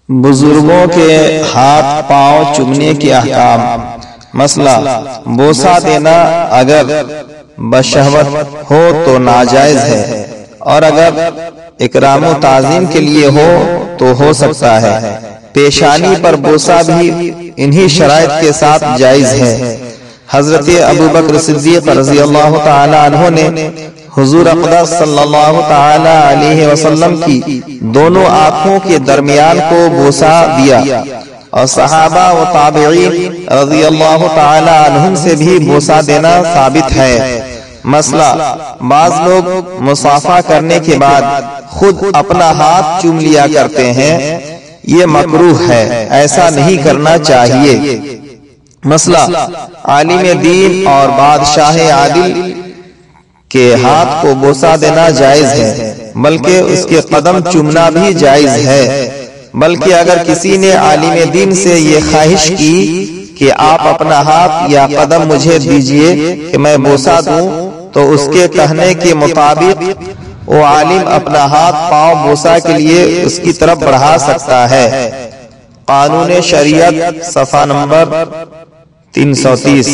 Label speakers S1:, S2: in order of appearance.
S1: बुजुर्गों के हाथ पांव चूमने के अहकाम। मसला, बोसा देना अगर बशहवत हो तो नाजायज है, और अगर इकराम ताज़ीम के लिए हो तो हो सकता है। पेशानी पर बोसा भी इन्हीं शराइत के साथ जायज है। हजरत अबू बकर सिद्दीक रज़ी अल्लाह ताला अन्हु ने हुजूर अक़दस सल्लल्लाहु ताला अलैहि वसल्लम की दोनों आंखों के दरमियान को बोसा दिया, और सहाबा व ताबिईन रज़ी अल्लाह ताला अन्हुम से भी बोसा देना साबित है। मसला, बाज लोग मुसाफा करने के बाद खुद अपना हाथ चूम लिया करते हैं, ये मकरूह है, ऐसा नहीं करना चाहिए। मसला, आलिम दीन और बादशाह आदिल के हाथ को बोसा देना जायज है, बल्कि उसके कदम चूमना भी जायज है। बल्कि अगर किसी ने आलिम दीन से ये ख्वाहिश की कि आप अपना हाथ या कदम मुझे दीजिए कि मैं बोसा दूं, तो उसके कहने के मुताबिक वो आलिम अपना हाथ पांव बोसा के लिए उसकी तरफ बढ़ा सकता है। कानून शरीयत सफ़ा नंबर 330।